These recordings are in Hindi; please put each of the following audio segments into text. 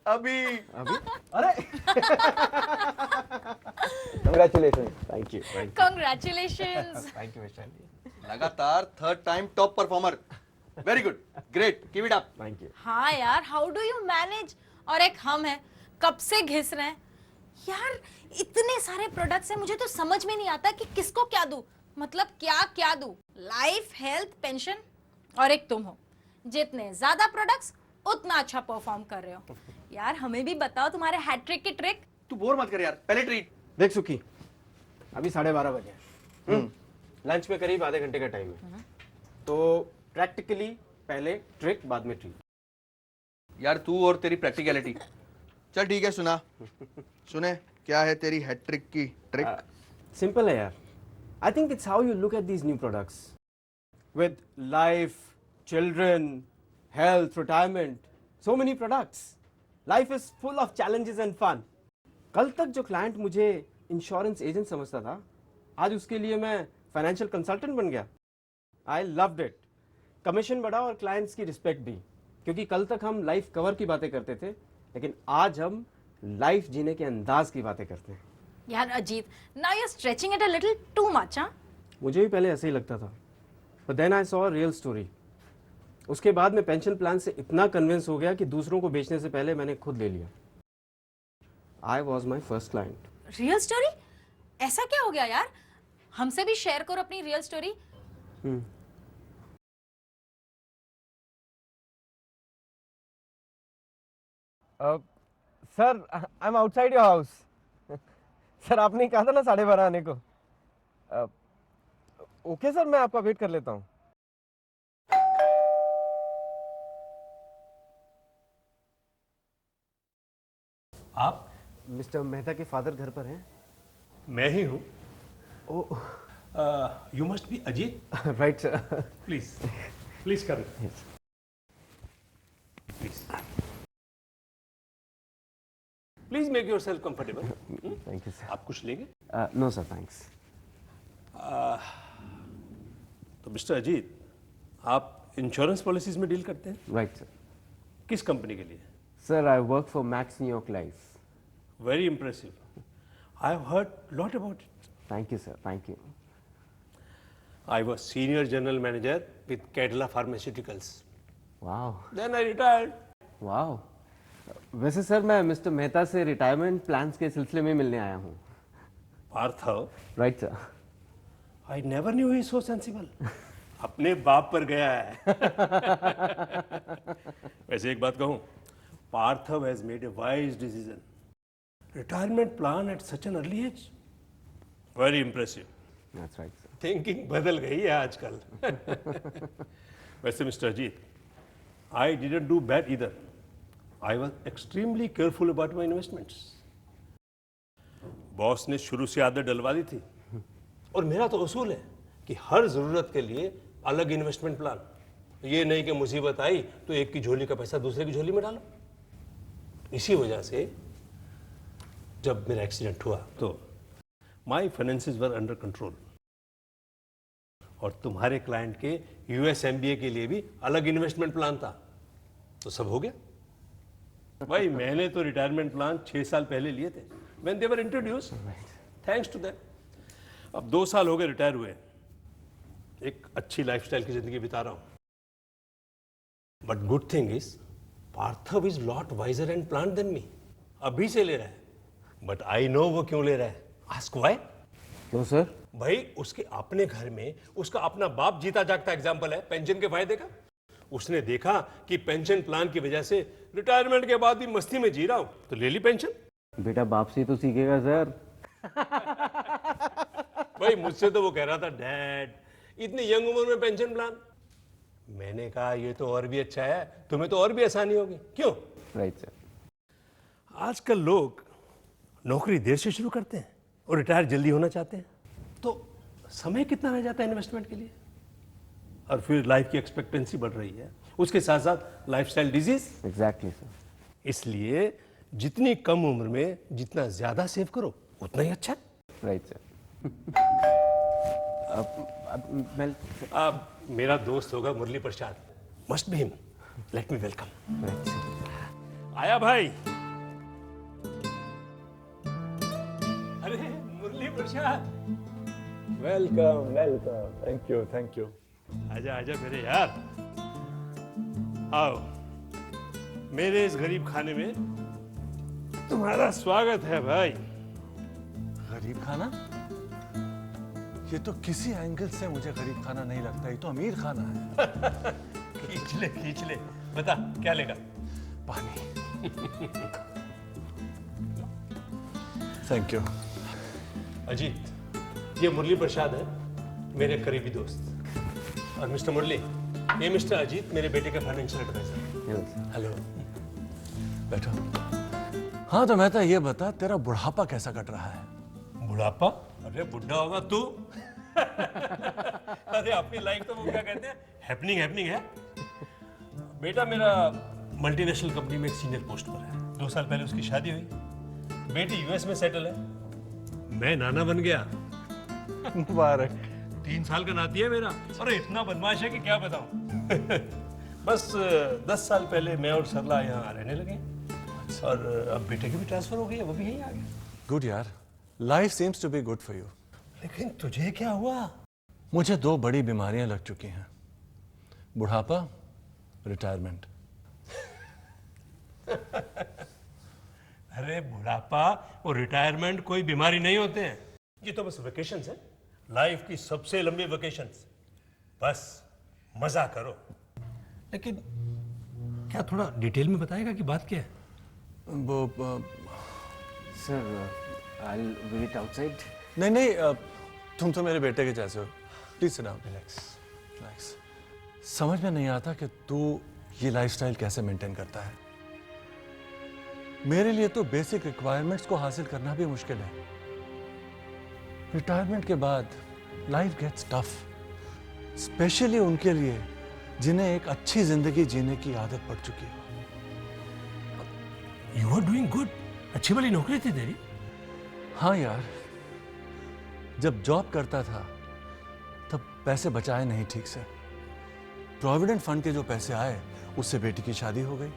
अभी अभी अरे congratulation thank you Congratulations. Thank you Vaishali लगातार third time top performer, very good, great, keep it up. Thank you हाँ यार, how do you manage? और एक हम है, कब से घिस रहे हैं यार। इतने सारे प्रोडक्ट्स हैं, मुझे तो समझ में नहीं आता कि किसको क्या दूं। मतलब क्या क्या दूं? लाइफ, हेल्थ, पेंशन, और एक तुम हो। जितने ज्यादा प्रोडक्ट्स उतना अच्छा परफॉर्म कर रहे हो। यार हमें भी बताओ तुम्हारे हैट्रिक की ट्रिक। तू बोर मत कर यार, पहले ट्रीट। देख सुखी अभी 12:30 बजे लंच में करीब आधे घंटे का टाइम है तो प्रैक्टिकली पहले ट्रिक बाद में ट्रीट। यार तू और तेरी प्रैक्टिकलिटी। चल ठीक है, सुने क्या है तेरी हैट्रिक की ट्रिक? सिंपल है यार। I think it's how you look at these new products with life, children, health, retirement, so many products. Life is full of challenges and fun. कल तक जो क्लाइंट मुझे इंश्योरेंस एजेंट समझता था, आज उसके लिए मैं फाइनेंशियल कंसल्टेंट बन गया। I loved it. कमीशन बढ़ा और क्लाइंट्स की रिस्पेक्ट भी, क्योंकि कल तक हम लाइफ कवर की बातें करते थे, लेकिन आज हम लाइफ जीने के अंदाज की बातें करते हैं। यार Ajit, now you're stretching it a little too much, हाँ? मुझे भी पहले ऐसे ही लगता था, but then I saw a real story। उसके बाद मैं पेंशन प्लान से इतना कन्विंस हो गया कि दूसरों को बेचने से पहले मैंने खुद ले लिया। I was my first client। Real story? ऐसा क्या हो गया यार? हमसे भी शेयर करो अपनी real story. Sir I am outside your house. Sir आपने कहा था ना 12:30 आने को। ओके सर, मैं आपका वेट कर लेता हूँ। आप? मिस्टर मेहता के फादर घर पर हैं? मैं ही हूँ। Oh you must be Ajit. Right sir. Please please कर please please make yourself comfortable. Thank you sir. आप कुछ लेंगे? No sir thanks. तो मिस्टर अजीत, आप इंश्योरेंस पॉलिसीज में डील करते हैं? Right sir. किस कंपनी के लिए? Sir I work for max New York life. Very impressive. I have heard lot about it. Thank you sir, thank you. I was senior general manager with Cadila Pharmaceuticals. वाह Then I retired. वाह। वैसे सर मैं मिस्टर मेहता से रिटायरमेंट प्लान्स के सिलसिले में मिलने आया हूँ। Parthav, right sir. I never knew he is so sensible. अपने बाप पर गया है। वैसे एक बात कहूँ, पार्थव has made a wise decision. Retirement plan at such an early age. Very impressive. That's right sir. Thinking बदल गई है आजकल। वैसे mister Ajit, I didn't do bad either. I was extremely careful about my investments. Boss ने शुरू से आदत डलवा दी थी, और मेरा तो उसूल है कि हर जरूरत के लिए अलग इन्वेस्टमेंट प्लान। ये नहीं कि मुसीबत आई तो एक की झोली का पैसा दूसरे की झोली में डालो। इसी वजह से जब मेरा एक्सीडेंट हुआ तो माई फाइनेंसेस वर अंडर कंट्रोल, और तुम्हारे क्लाइंट के यूएस एमबीए के लिए भी अलग इन्वेस्टमेंट प्लान था, तो सब हो गया। भाई मैंने तो रिटायरमेंट प्लान 6 साल पहले लिए थे, when they were introduced, thanks to that. अब 2 साल हो गए रिटायर हुए, एक अच्छी लाइफस्टाइल की जिंदगी बिता रहा हूं। But good thing is Parthav is lot wiser and plan than me. अभी से ले रहा है, बट आई नो वो क्यों ले रहा है। Ask why? क्यों सर? भाई उसके अपने घर में उसका अपना बाप जीता जागता एग्जाम्पल है पेंशन के फायदे का। उसने देखा कि पेंशन प्लान की वजह से रिटायरमेंट के बाद भी मस्ती में जी रहा हूं, तो ले ली पेंशन। बेटा बाप से तो सीखेगा सर। भाई मुझसे तो वो कह रहा था, डैड इतनी यंग उम्र में पेंशन प्लान। मैंने कहा ये तो और भी अच्छा है, तुम्हें तो और भी आसानी होगी। क्यों? Right sir. आजकल लोग नौकरी देर से शुरू करते हैं और रिटायर जल्दी होना चाहते हैं, तो समय कितना रह जाता है इन्वेस्टमेंट के लिए, और फिर लाइफ की एक्सपेक्टेंसी बढ़ रही है, उसके साथ साथ लाइफस्टाइल डिजीज। Exactly sir. इसलिए जितनी कम उम्र में जितना ज्यादा सेव करो उतना ही अच्छा है। Right sir. मैं अब मेरा दोस्त होगा Murali Prasad, must be him, let me welcome. Right sir. आया भाई। Naushad, welcome welcome, thank you. आजा आजा मेरे यार, आओ। मेरे इस गरीब खाने में तुम्हारा स्वागत है भाई। गरीब खाना? ये तो किसी एंगल से मुझे गरीब खाना नहीं लगता, ये तो अमीर खाना है। खींच ले, बता क्या लेगा? पानी। Thank you. अजीत, ये मुरली प्रसाद है, मेरे करीबी दोस्त। और मिस्टर मुरली, ये मिस्टर अजीत, मेरे बेटे के फाइनेंशियल एडवाइजर। हेलो, बैठो। हाँ तो मैं तो ये बता, तेरा बुढ़ापा कैसा कट रहा है? बुढ़ापा? अरे बुढ़ा होगा तू। अरे अपनी लाइफ तो वो क्या कहते हैं, हैपनिंग है। बेटा मेरा मल्टीनेशनल कंपनी में एक सीनियर पोस्ट पर है। 2 साल पहले उसकी शादी हुई, बेटी यूएस में सेटल है, मैं नाना बन गया। मुबारक। 3 साल का नाती है मेरा, और इतना बदमाश है कि क्या बताऊं। बस 10 साल पहले मैं और सरला यहाँ रहने लगे, और अब बेटे की भी ट्रांसफर हो गई है, वो भी यहीं आ गया। गुड यार, life seems to be good for you. लेकिन तुझे क्या हुआ? मुझे 2 बड़ी बीमारियां लग चुकी हैं, बुढ़ापा, रिटायरमेंट। अरे बुढ़ापा और रिटायरमेंट कोई बीमारी नहीं होते हैं, ये तो बस वेकेशंस है, लाइफ की सबसे लंबी वेकेशंस। बस मजा करो। लेकिन क्या थोड़ा डिटेल में बताएगा कि बात क्या है? वो Sir, I'll wait outside. नहीं, तुम तो मेरे बेटे के जैसे हो। Please sit down, relax. समझ में नहीं आता कि तू ये लाइफस्टाइल कैसे मेंटेन करता है। मेरे लिए तो बेसिक रिक्वायरमेंट्स को हासिल करना भी मुश्किल है। रिटायरमेंट के बाद लाइफ गेट्स टफ, स्पेशली उनके लिए जिन्हें एक अच्छी जिंदगी जीने की आदत पड़ चुकी हो। यू आर डूइंग गुड, अच्छी वाली नौकरी थी तेरी। हाँ यार, जब जॉब करता था तब पैसे बचाए नहीं ठीक से। प्रोविडेंट फंड के जो पैसे आए उससे बेटी की शादी हो गई।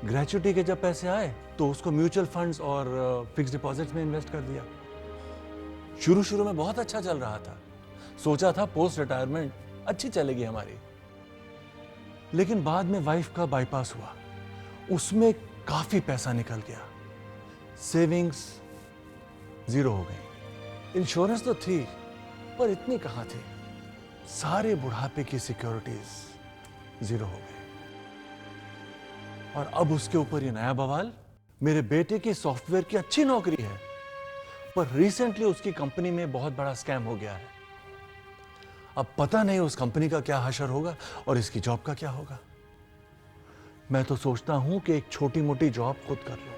ग्रेचुटी के जब पैसे आए तो उसको म्यूचुअल फंड्स और फिक्स डिपॉजिट्स में इन्वेस्ट कर दिया। शुरू में बहुत अच्छा चल रहा था, सोचा था पोस्ट रिटायरमेंट अच्छी चलेगी हमारी। लेकिन बाद में वाइफ का बाईपास हुआ, उसमें काफी पैसा निकल गया, सेविंग्स 0 हो गई। इंश्योरेंस तो थी पर इतनी कहां थी, सारे बुढ़ापे की सिक्योरिटीज 0 हो गई। और अब उसके ऊपर ये नया बवाल, मेरे बेटे की सॉफ्टवेयर की अच्छी नौकरी है पर रिसेंटली उसकी कंपनी में बहुत बड़ा स्कैम हो गया है। अब पता नहीं उस कंपनी का क्या हशर होगा और इसकी जॉब का क्या होगा। मैं तो सोचता हूं कि एक छोटी मोटी जॉब खुद कर लो।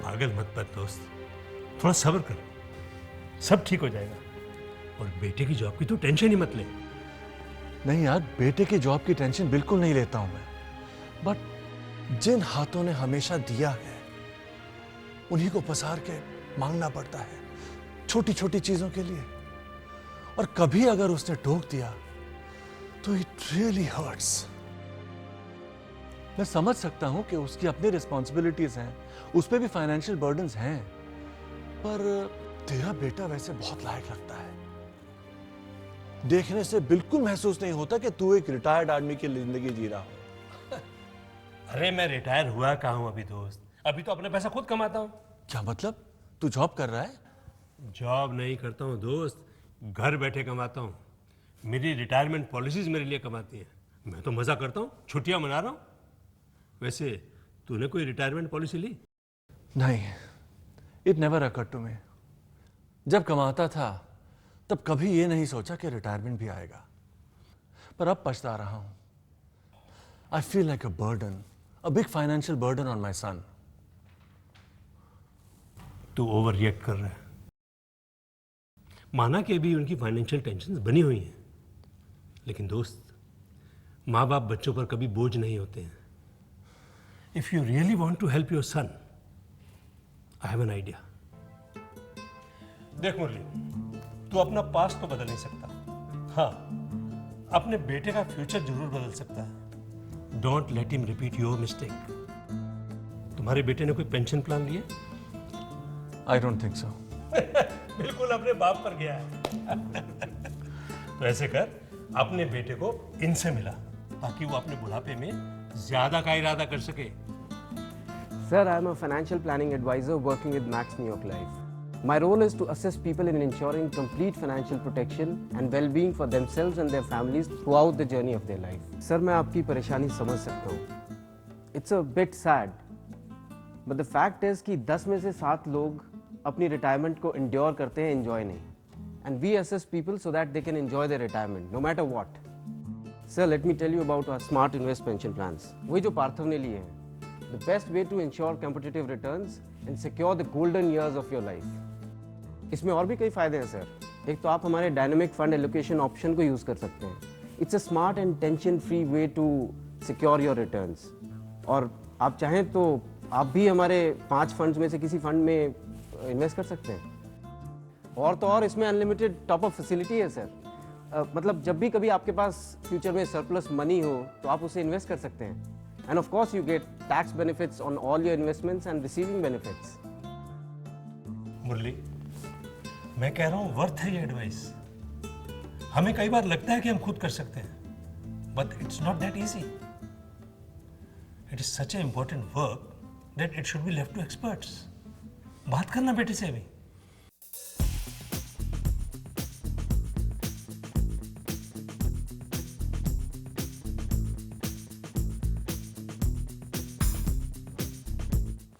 पागल मत बन दोस्त, थोड़ा सब्र कर, सब ठीक हो जाएगा। और बेटे की जॉब की तो टेंशन ही मत ले। नहीं यार, बेटे की जॉब की टेंशन बिल्कुल नहीं लेता हूं मैं, बट जिन हाथों ने हमेशा दिया है उन्हीं को पसार के मांगना पड़ता है छोटी छोटी चीजों के लिए। और कभी अगर उसने टोक दिया तो इट रियली हर्ट्स। मैं समझ सकता हूं कि उसकी अपनी रिस्पॉन्सिबिलिटीज हैं, उस पर भी फाइनेंशियल बर्डन्स हैं, पर तेरा बेटा वैसे बहुत लायक लगता है। देखने से बिल्कुल महसूस नहीं होता कि तू एक रिटायर्ड आदमी की जिंदगी जी रहा हो। अरे मैं रिटायर हुआ कहाँ हूं अभी दोस्त, अभी तो अपने पैसा खुद कमाता हूं। क्या मतलब? तू जॉब कर रहा है? जॉब नहीं करता हूं दोस्त, घर बैठे कमाता हूं। मेरी रिटायरमेंट पॉलिसीज मेरे लिए कमाती है, मैं तो मजा करता हूं, छुट्टियां मना रहा हूं। वैसे तूने कोई रिटायरमेंट पॉलिसी ली? नहीं, it never occurred to me. जब कमाता था तब कभी ये नहीं सोचा कि रिटायरमेंट भी आएगा, पर अब पछता रहा हूं। I feel like a burden, a big financial burden on my son. तू ओवर रिएक्ट कर रहा है। माना कि अभी उनकी फाइनेंशियल टेंशन बनी हुई हैं, लेकिन दोस्त, माँ बाप बच्चों पर कभी बोझ नहीं होते हैं। If you really want to help your son, I have an idea. देख मुरली, तू अपना पास्ट तो बदल नहीं सकता, हाँ अपने बेटे का फ्यूचर जरूर बदल सकता है। Don't let him repeat your mistake. तुम्हारे बेटे ने कोई पेंशन प्लान लिया? I don't think so. बिल्कुल अपने बाप पर गया है। तो ऐसे कर, अपने बेटे को इनसे मिला ताकि वो अपने बुढ़ापे में ज्यादा का इरादा कर सके। Sir, I am a financial planning advisor working with Max New York Life. My role is to assist people in ensuring complete financial protection and well-being for themselves and their families throughout the journey of their life. Sir, मैं आपकी परेशानी समझ सकता हूँ. It's a bit sad, but the fact is कि 10 में से 7 लोग अपनी retirement को endure करते हैं, enjoy नहीं. And we assist people so that they can enjoy their retirement, no matter what. Sir, let me tell you about our Smart Invest pension plans. वही जो पार्थव ने लिए हैं. The best way to ensure competitive returns and secure the golden years of your life. इसमें और भी कई फायदे हैं सर. एक तो आप हमारे डायनेमिक फंड एलोकेशन ऑप्शन को यूज़ कर सकते हैं. It's a smart and tension free way to secure your returns. और आप चाहें तो आप भी हमारे 5 फंड्स में से किसी फंड में इन्वेस्ट कर सकते हैं. और तो और इसमें अनलिमिटेड टॉप अप फैसिलिटी है सर. मतलब जब भी कभी आपके पास फ्यूचर में सरप्लस मनी हो तो आप उसे इन्वेस्ट कर सकते हैं. And of course, you get tax benefits on all your investments and receiving benefits. मुरली, मैं कह रहा हूँ वर्थ है ये एडवाइस. हमें कई बार लगता है कि हम खुद कर सकते हैं, but it's not that easy. It is such an important work that it should be left to experts. बात करना बेटे से अभी.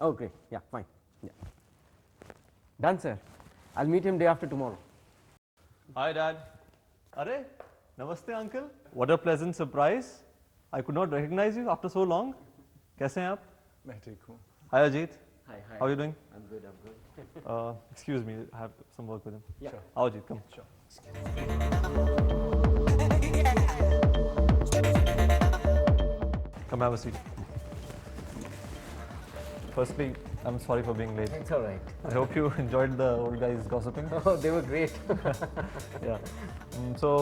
Okay, yeah, fine. Yeah. Done, sir. I'll meet him day after tomorrow. Hi, Dad. Arey, namaste, uncle. What a pleasant surprise. I could not recognize you after so long. कैसे हैं आप? मैं ठीक हूँ. Hi, Ajit. Hi, hi. How are you doing? I'm good, I'm good. Excuse me, I have some work with him. Yeah. Sure. आओ Ajit, come. Sure. Come have a seat. Firstly, I'm sorry for being late. It's all right. I hope you enjoyed the old guys gossiping. Oh, they were great. Yeah. So,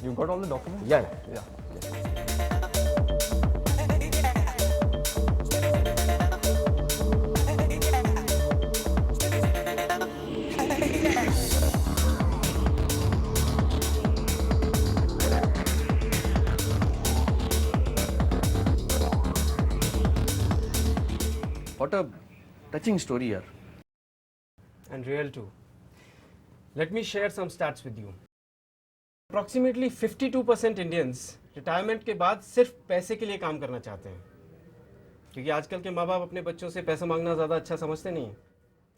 you got all the documents? Yeah. Yeah. What a touching story, यार. And real too. Let me share some stats with you. Approximately 52% Indians retirement के बाद सिर्फ पैसे के लिए काम करना चाहते हैं. क्योंकि आजकल के माँ बाप अपने बच्चों से पैसा मांगना ज़्यादा अच्छा समझते नहीं हैं.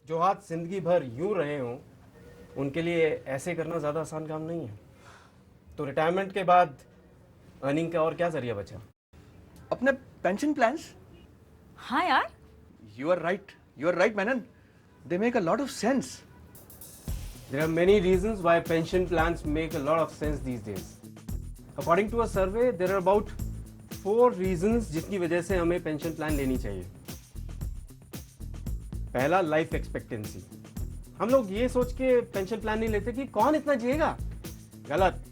जो हाथ जिंदगी भर यूं रहे हों उनके लिए ऐसे करना ज़्यादा आसान काम नहीं है. तो रिटायरमेंट के बाद अर्निंग का और क्या जरिया बचा? अपने पेंशन प्लान्स. हाँ यार, You are right. You are right, Menon. They make a lot of sense. There are many reasons why pension plans make a lot of sense these days. According to a survey, there are about 4 reasons जिसकी वजह से हमें pension plan लेनी चाहिए. पहला, लाइफ एक्सपेक्टेंसी. हम लोग ये सोच के पेंशन प्लान नहीं लेते कि कौन इतना जिएगा. गलत.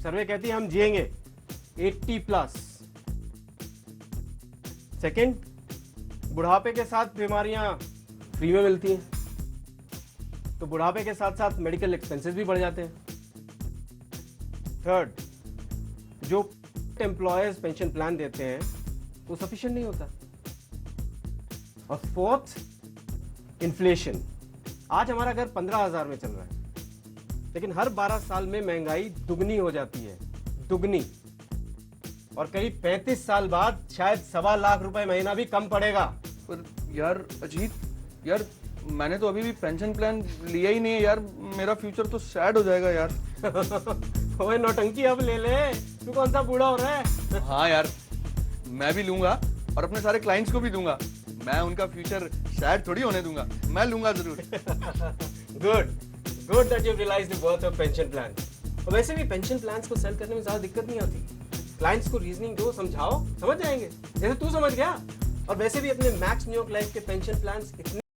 सर्वे कहती है हम जिएंगे 80+. सेकेंड, बुढ़ापे के साथ बीमारियां फ्री में मिलती हैं, तो बुढ़ापे के साथ साथ मेडिकल एक्सपेंसेस भी बढ़ जाते हैं. थर्ड, जो एम्प्लॉयर्स पेंशन प्लान देते हैं वो सफिशिएंट नहीं होता. और फोर्थ, इन्फ्लेशन. आज हमारा घर 15,000 में चल रहा है, लेकिन हर 12 साल में महंगाई दुगनी हो जाती है. दुगनी. और करीब 35 साल बाद शायद 1.25 लाख रुपए महीना भी कम पड़ेगा. पर यार अजीत, यार मैंने तो अभी भी पेंशन प्लान लिया ही नहीं है यार. मेरा फ्यूचर तो सैड हो जाएगा यार. ओए नौटंकी अब ले ले. तू कौन सा बूढ़ा हो रहा है? हाँ यार, मैं भी लूंगा और अपने सारे क्लाइंट्स को भी दूंगा. मैं उनका फ्यूचर सैड थोड़ी होने दूंगा. मैं लूंगा जरूर. Good that you realise the worth of pension plan. और वैसे भी पेंशन प्लान्स को सेल करने में ज्यादा दिक्कत नहीं आती. क्लाइंट्स को रीजनिंग दो, समझाओ, समझ जाएंगे जैसे तू समझ गया. और वैसे भी अपने मैक्स न्यूयॉर्क लाइफ के पेंशन प्लान्स इतने